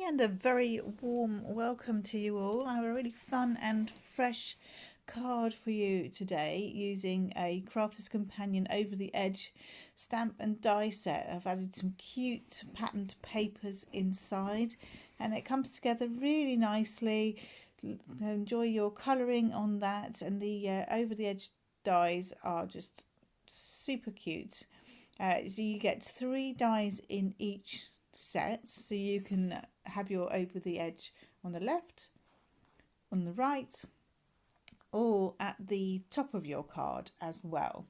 and a very warm welcome to you all. I have a really fun and fresh card for you today using a Crafter's Companion over the edge stamp and die set. I've added some cute patterned papers inside and it comes together really nicely. Enjoy your colouring on that, and the over the edge dies are just super cute. So you get 3 dies in each set, so you can have your over the edge on the left, on the right, or at the top of your card as well.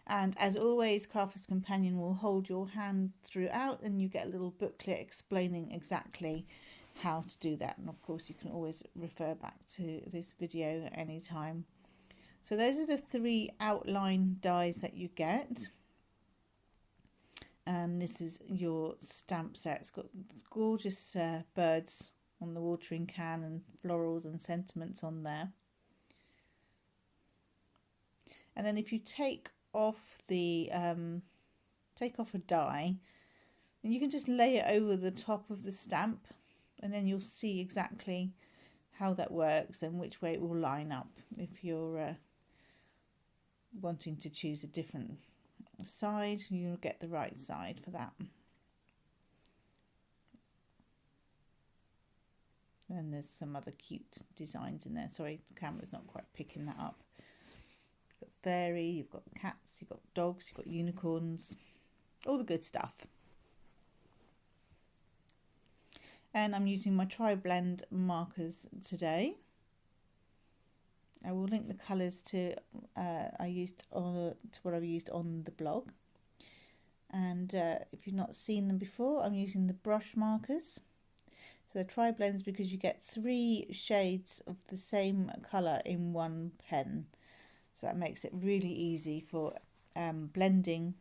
And as always, Crafter's Companion will hold your hand throughout, and you get a little booklet explaining exactly how to do that. And of course you can always refer back to this video at any time. So those are the 3 outline dies that you get. And this is your stamp set. It's got gorgeous birds on the watering can and florals and sentiments on there. And then if you take off the take off a die, then you can just lay it over the top of the stamp, and then you'll see exactly how that works and which way it will line up if you're wanting to choose a different side. You'll get the right side for that. And there's some other cute designs in there. Sorry, the camera's not quite picking that up. You've got fairy, you've got cats, you've got dogs, you've got unicorns, all the good stuff. And I'm using my Tri-Blend markers today. I will link the colours to what I've used on the blog. And if you've not seen them before, I'm using the brush markers. So they're Tri-Blends because you get 3 shades of the same colour in one pen. So that makes it really easy for blending.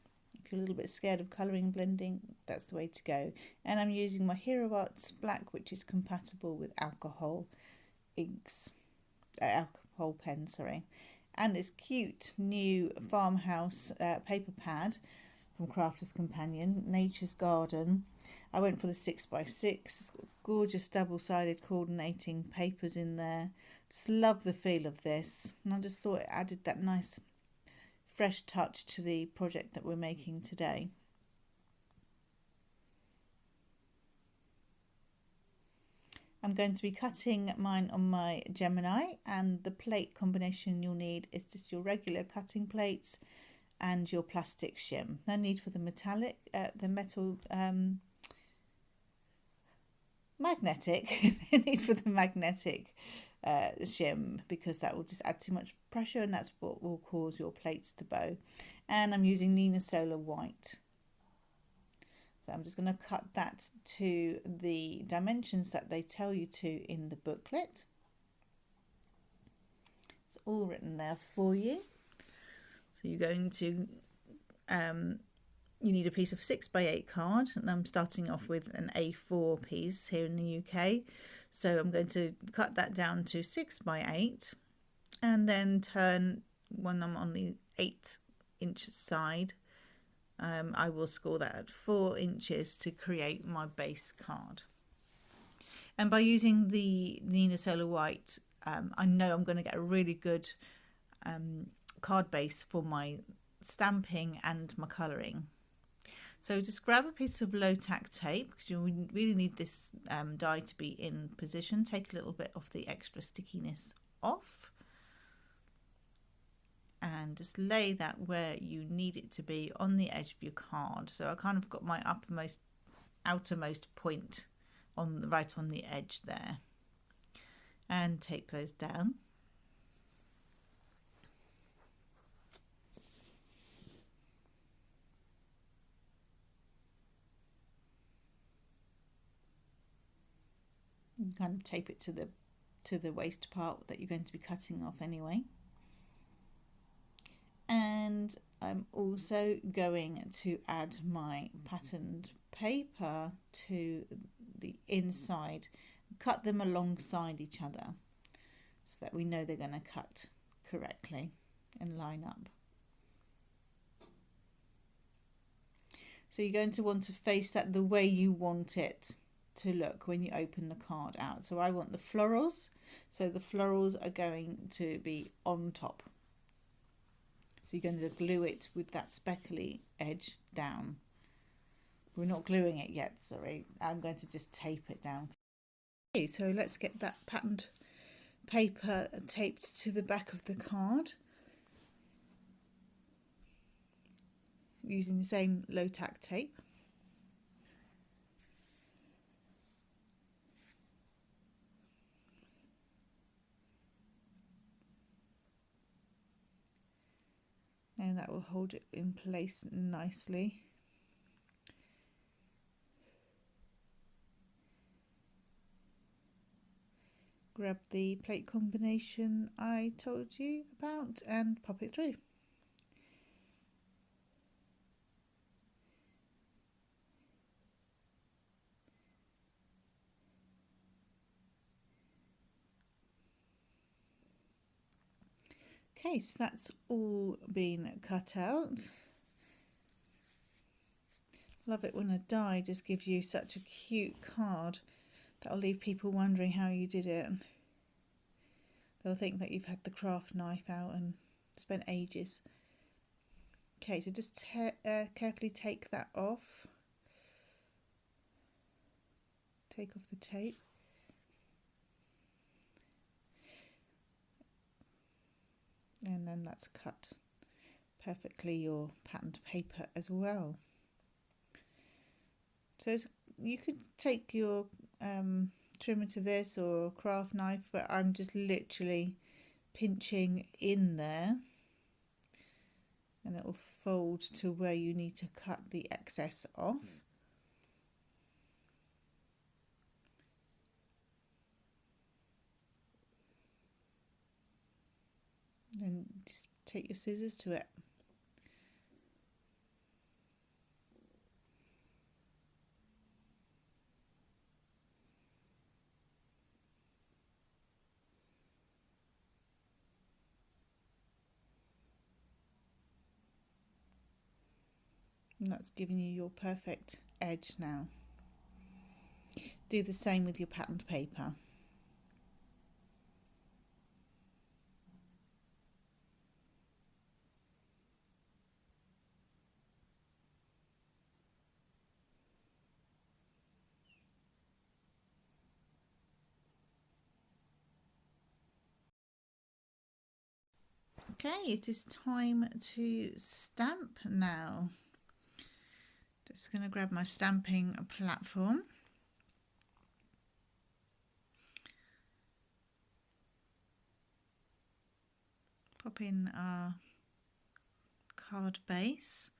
If you're a little bit scared of colouring blending, that's the way to go. And I'm using my Hero Arts Black, which is compatible with alcohol inks, alcohol pen, sorry. And this cute new Farmhouse paper pad from Crafter's Companion, Nature's Garden. I went for the 6x6. It's got gorgeous double-sided coordinating papers in there. Just love the feel of this, and I just thought it added that nice fresh touch to the project that we're making today. I'm going to be cutting mine on my Gemini, and the plate combination you'll need is just your regular cutting plates and your plastic shim. No need for the metallic, the metal magnetic. No need for the magnetic shim, because that will just add too much pressure, and that's what will cause your plates to bow. And I'm using Nina Solar White. So I'm just going to cut that to the dimensions that they tell you to in the booklet. It's all written there for you. So you're going to, you need a piece of 6x8 card, and I'm starting off with an A4 piece here in the UK. So I'm going to cut that down to 6x8, and then turn, when I'm on the 8-inch side, I will score that at 4 inches to create my base card. And by using the Nina Solar White, I know I'm going to get a really good card base for my stamping and my colouring. So just grab a piece of low tack tape, because you really need this die to be in position. Take a little bit of the extra stickiness off, and just lay that where you need it to be on the edge of your card. So I kind of got my outermost point on right on the edge there, and tape those down. You kind of tape it to the waist part that you're going to be cutting off anyway. And I'm also going to add my patterned paper to the inside, cut them alongside each other so that we know they're going to cut correctly and line up. So you're going to want to face that the way you want it to look when you open the card out. So I want the florals, so the florals are going to be on top. So you're going to glue it with that speckly edge down. We're not gluing it yet, sorry. I'm going to just tape it down. Okay, so let's get that patterned paper taped to the back of the card using the same low tack tape. And that will hold it in place nicely. Grab the plate combination I told you about and pop it through. Okay, so that's all been cut out. Love it when a die just gives you such a cute card. That'll leave people wondering how you did it. They'll think that you've had the craft knife out and spent ages. Okay, so just carefully take that off. Take off the tape. And then that's cut perfectly your patterned paper as well. So you could take your trimmer to this or craft knife, but I'm just literally pinching in there and it will fold to where you need to cut the excess off. Then just take your scissors to it. And that's giving you your perfect edge now. Do the same with your patterned paper. Okay, it is time to stamp now. Just going to grab my stamping platform. Pop in our card base.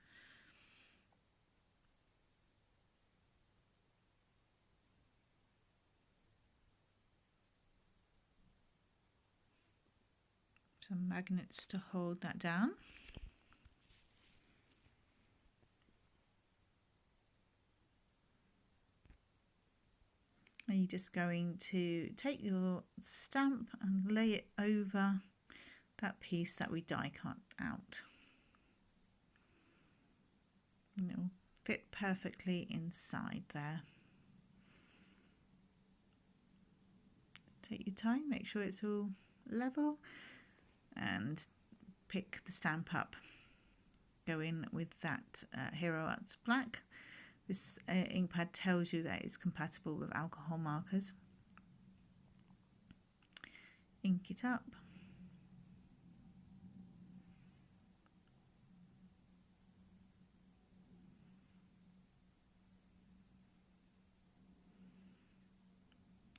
Some magnets to hold that down. And you're just going to take your stamp and lay it over that piece that we die cut out. And it will fit perfectly inside there. Take your time, make sure it's all level, and pick the stamp up. Go in with that Hero Arts Black. This ink pad tells you that it's compatible with alcohol markers. Ink it up.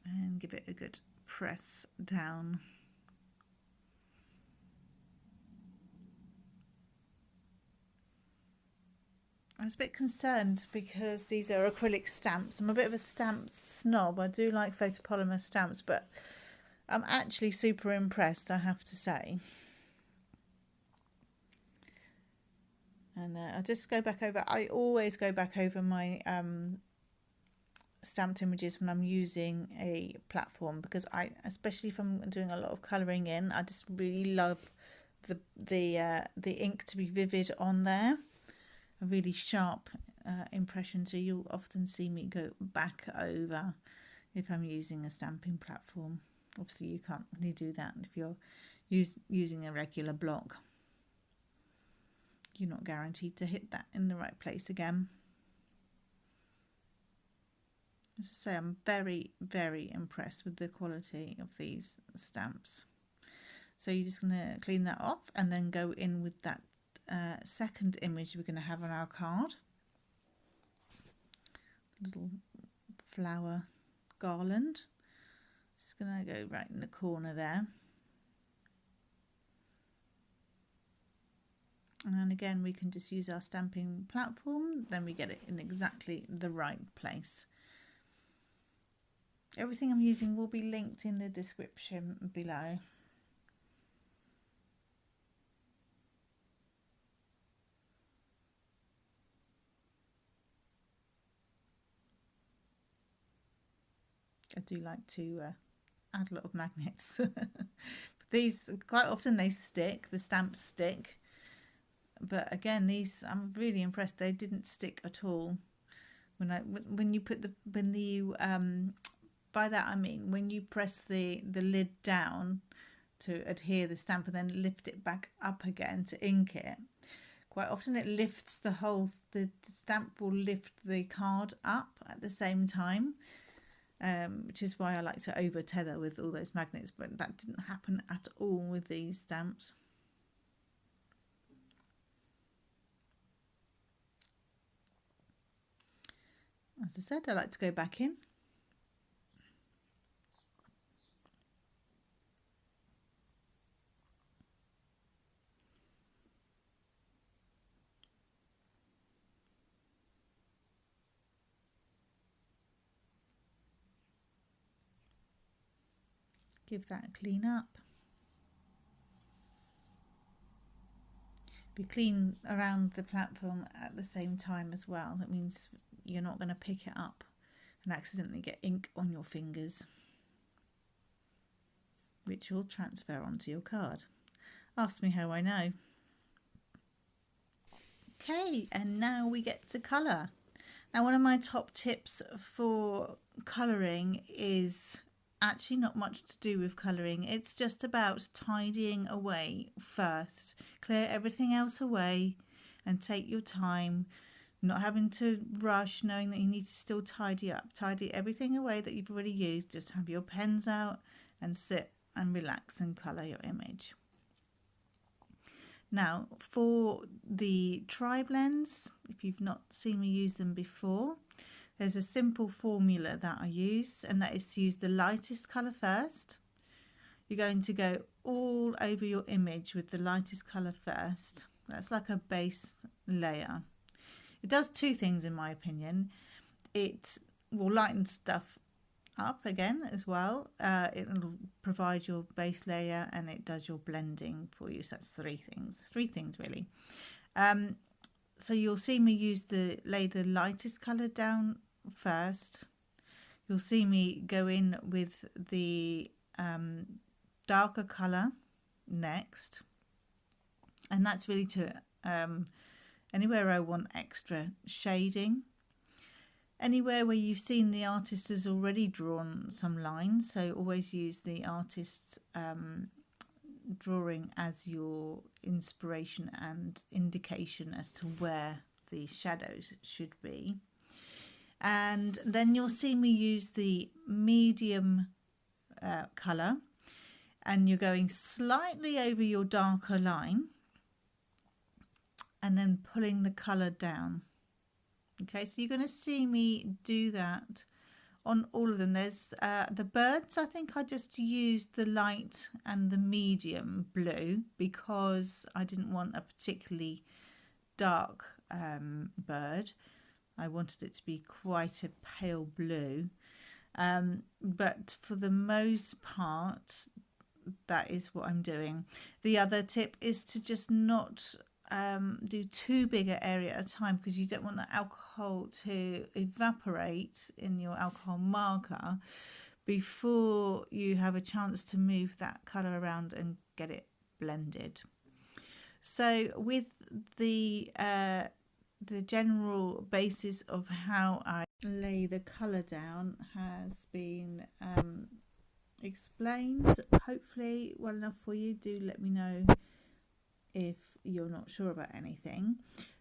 And give it a good press down. I was a bit concerned because these are acrylic stamps. I'm a bit of a stamp snob. I do like photopolymer stamps, but I'm actually super impressed, I have to say. And I'll just go back over. I always go back over my stamped images when I'm using a platform, because especially if I'm doing a lot of colouring in, I just really love the ink to be vivid on there. A really sharp impression, so you'll often see me go back over if I'm using a stamping platform. Obviously you can't really do that if you're using a regular block. You're not guaranteed to hit that in the right place again. As I say, I'm very, very impressed with the quality of these stamps. So you're just going to clean that off and then go in with that second image we're going to have on our card. Little flower garland. Just going to go right in the corner there. And again, we can just use our stamping platform, then we get it in exactly the right place. Everything I'm using will be linked in the description below. I do like to add a lot of magnets. These, quite often they stick, the stamps stick. But again, these, I'm really impressed. They didn't stick at all. When you put by that I mean when you press the lid down to adhere the stamp and then lift it back up again to ink it, quite often it lifts the stamp will lift the card up at the same time, which is why I like to over tether with all those magnets, but that didn't happen at all with these stamps. As I said, I like to go back in. Give that a clean up. Be clean around the platform at the same time as well. That means you're not going to pick it up and accidentally get ink on your fingers, which will transfer onto your card. Ask me how I know. Okay, and now we get to colour. Now, one of my top tips for colouring is actually not much to do with colouring. It's just about tidying away first. Clear everything else away and take your time, not having to rush, knowing that you need to still tidy up. Tidy everything away that you've already used. Just have your pens out and sit and relax and colour your image. Now, for the Tri-Blends, if you've not seen me use them before, there's a simple formula that I use, and that is to use the lightest colour first. You're going to go all over your image with the lightest colour first. That's like a base layer. It does two things in my opinion. It will lighten stuff up again as well. It will provide your base layer and it does your blending for you. So that's three things really. So you'll see me lay the lightest colour down first. You'll see me go in with the darker colour next, and that's really to anywhere I want extra shading, anywhere where you've seen the artist has already drawn some lines, so always use the artist's drawing as your inspiration and indication as to where the shadows should be. And then you'll see me use the medium colour, and you're going slightly over your darker line and then pulling the colour down. Okay, so you're going to see me do that on all of them. There's the birds, I think I just used the light and the medium blue because I didn't want a particularly dark bird. I wanted it to be quite a pale blue. But for the most part, that is what I'm doing. The other tip is to just not do too big an area at a time, because you don't want the alcohol to evaporate in your alcohol marker before you have a chance to move that colour around and get it blended. So with the the general basis of how I lay the colour down has been explained, hopefully well enough for you. Do let me know if you're not sure about anything.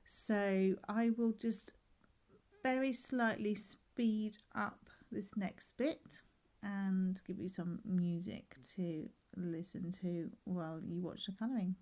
So I will just very slightly speed up this next bit and give you some music to listen to while you watch the colouring.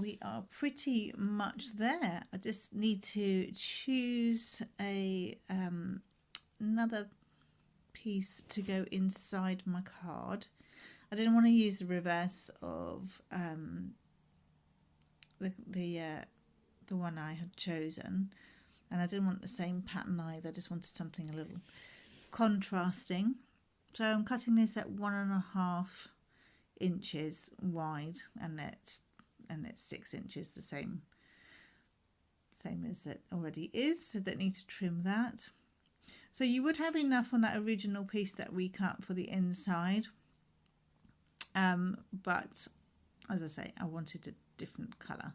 we are pretty much there. I just need to choose a another piece to go inside my card. I didn't want to use the reverse of the one I had chosen, and I didn't want the same pattern either. I just wanted something a little contrasting. So I'm cutting this at 1.5 inches wide, and it's 6 inches, the same as it already is, so don't need to trim that. So you would have enough on that original piece that we cut for the inside, but as I say, I wanted a different colour,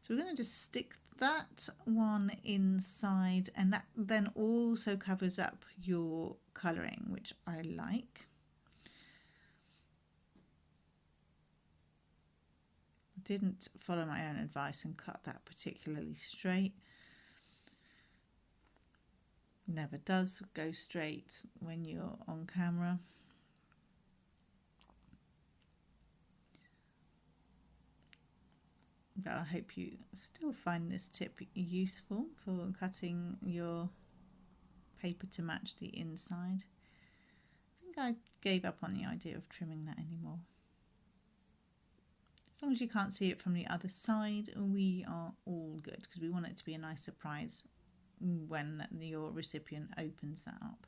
so we're going to just stick that one inside, and that then also covers up your colouring, which I like. Didn't follow my own advice and cut that particularly straight. Never does go straight when you're on camera. But I hope you still find this tip useful for cutting your paper to match the inside. I think I gave up on the idea of trimming that anymore. As long as you can't see it from the other side, we are all good, because we want it to be a nice surprise when your recipient opens that up.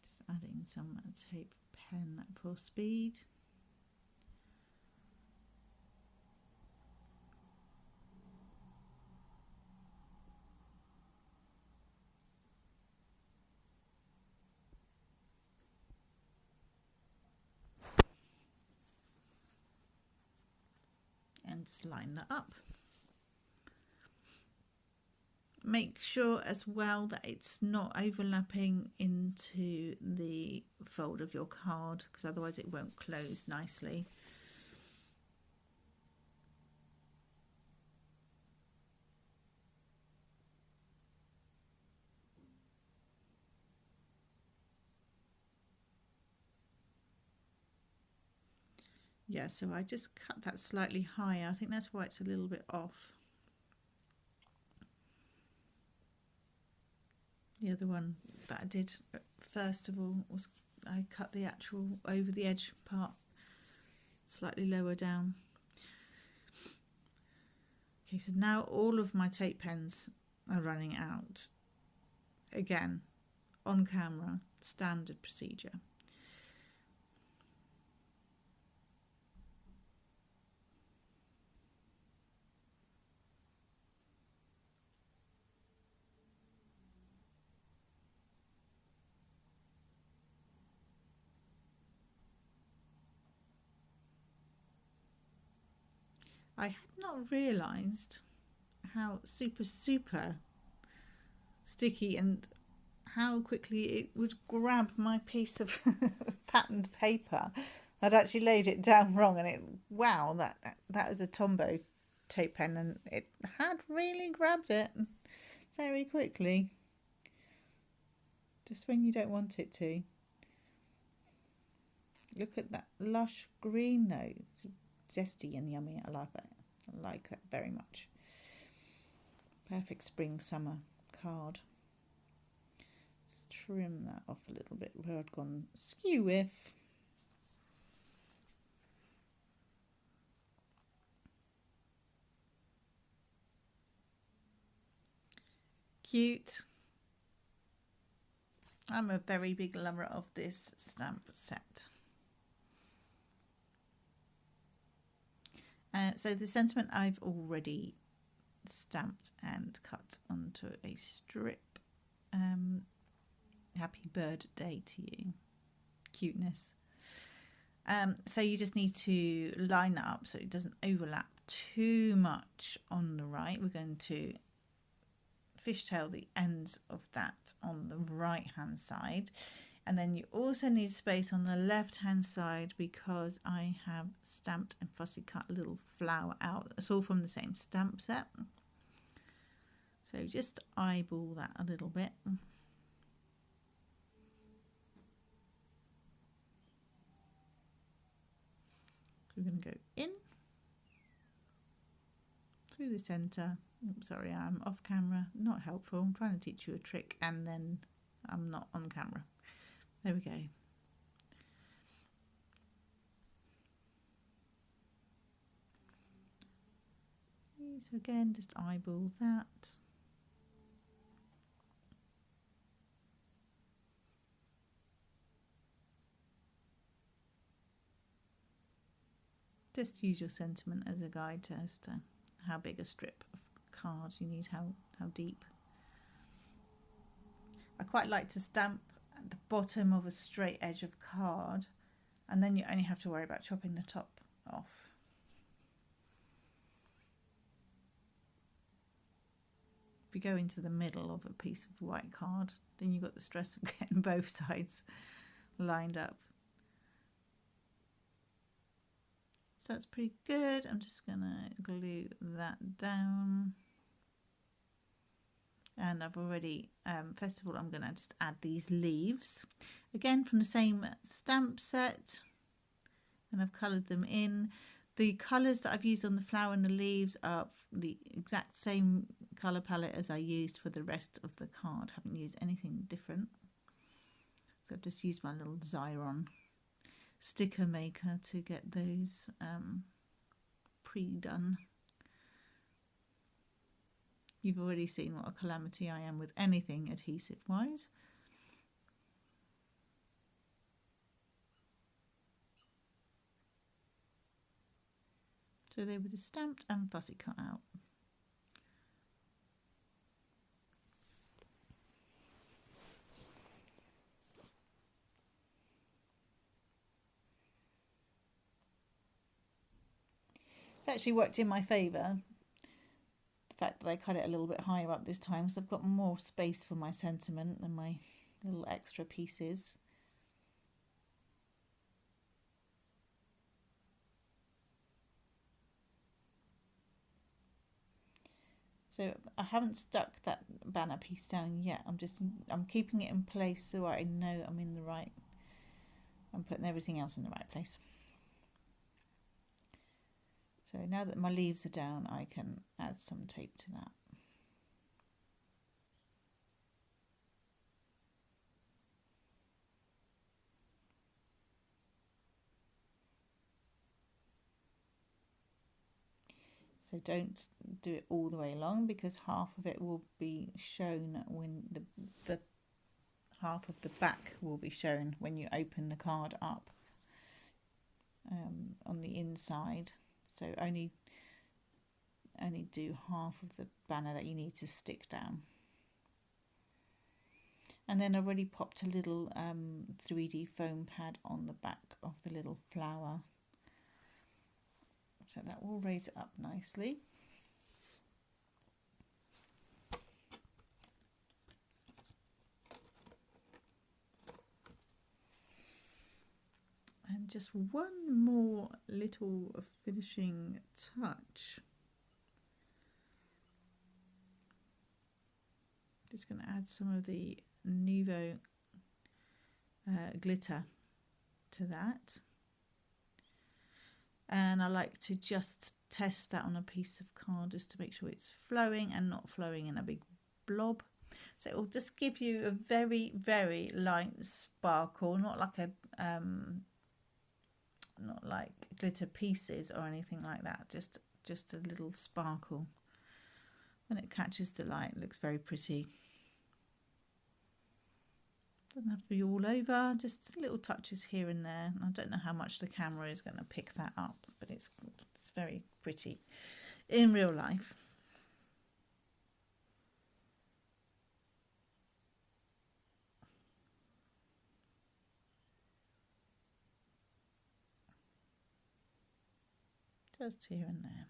Just adding some tape pen for speed. And just line that up. Make sure as well that it's not overlapping into the fold of your card, because otherwise it won't close nicely. Yeah, so I just cut that slightly higher. I think that's why it's a little bit off. The other one that I did first of all was I cut the actual over the edge part slightly lower down. Okay, so now all of my tape pens are running out. Again, on camera, standard procedure. I had not realised how super sticky and how quickly it would grab my piece of patterned paper. I'd actually laid it down wrong, and wow, that was a Tombow tape pen, and it had really grabbed it very quickly, just when you don't want it to. Look at that lush green though. It's zesty and yummy. I love it. I like that very much. Perfect spring summer card. Let's trim that off a little bit where I'd gone skew with. Cute. I'm a very big lover of this stamp set. So the sentiment I've already stamped and cut onto a strip. Happy birthday to you. Cuteness. So you just need to line that up so it doesn't overlap too much on the right. We're going to fishtail the ends of that on the right hand side. And then you also need space on the left hand side because I have stamped and fussy cut a little flower out. It's all from the same stamp set. So just eyeball that a little bit. So we're going to go in, through the centre. Oops, sorry, I'm off camera, not helpful. I'm trying to teach you a trick and then I'm not on camera. There we go. So again, just eyeball that. Just use your sentiment as a guide as to how big a strip of card you need, how deep. I quite like to stamp at the bottom of a straight edge of card, and then you only have to worry about chopping the top off. If you go into the middle of a piece of white card, then you've got the stress of getting both sides lined up. So that's pretty good. I'm just gonna glue that down. And I've already, first of all, I'm gonna just add these leaves. Again, from the same stamp set, and I've coloured them in. The colours that I've used on the flower and the leaves are the exact same colour palette as I used for the rest of the card. I haven't used anything different. So I've just used my little Xyron sticker maker to get those pre-done. You've already seen what a calamity I am with anything adhesive wise. So they were just stamped and fussy cut out. It's actually worked in my favour, the fact that I cut it a little bit higher up this time, so I've got more space for my sentiment and my little extra pieces. So I haven't stuck that banner piece down yet. I'm keeping it in place so I know I'm in the right, I'm putting everything else in the right place. So now that my leaves are down, I can add some tape to that. So don't do it all the way along, because half of it will be shown when the half of the back will be shown when you open the card up on the inside. So only do half of the banner that you need to stick down. And then I've already popped a little 3D foam pad on the back of the little flower. So that will raise it up nicely. And just one more little finishing touch. Just going to add some of the NUVO glitter to that. And I like to just test that on a piece of card just to make sure it's flowing and not flowing in a big blob. So it will just give you a very, very light sparkle, not like glitter pieces or anything like that, just a little sparkle. When it catches the light, it looks very pretty. Doesn't have to be all over, just little touches here and there. I don't know how much the camera is going to pick that up, but it's very pretty in real life. Just here and there.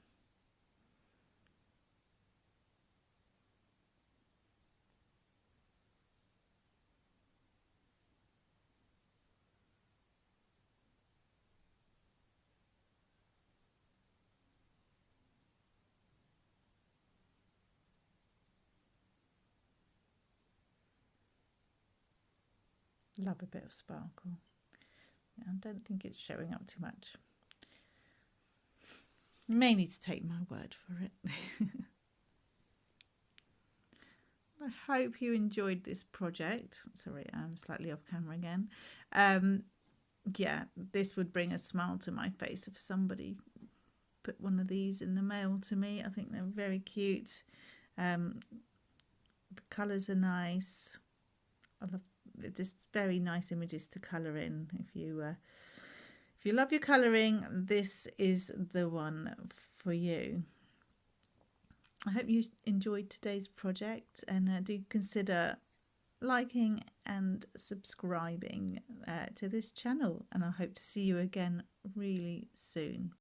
Love a bit of sparkle. Yeah, I don't think it's showing up too much. You may need to take my word for it. I hope you enjoyed this project. Sorry, I'm slightly off camera again. Yeah, this would bring a smile to my face if somebody put one of these in the mail to me. I think they're very cute. The colours are nice. I love just very nice images to colour in. If you love your colouring, this is the one for you. I hope you enjoyed today's project, and do consider liking and subscribing to this channel, and I hope to see you again really soon.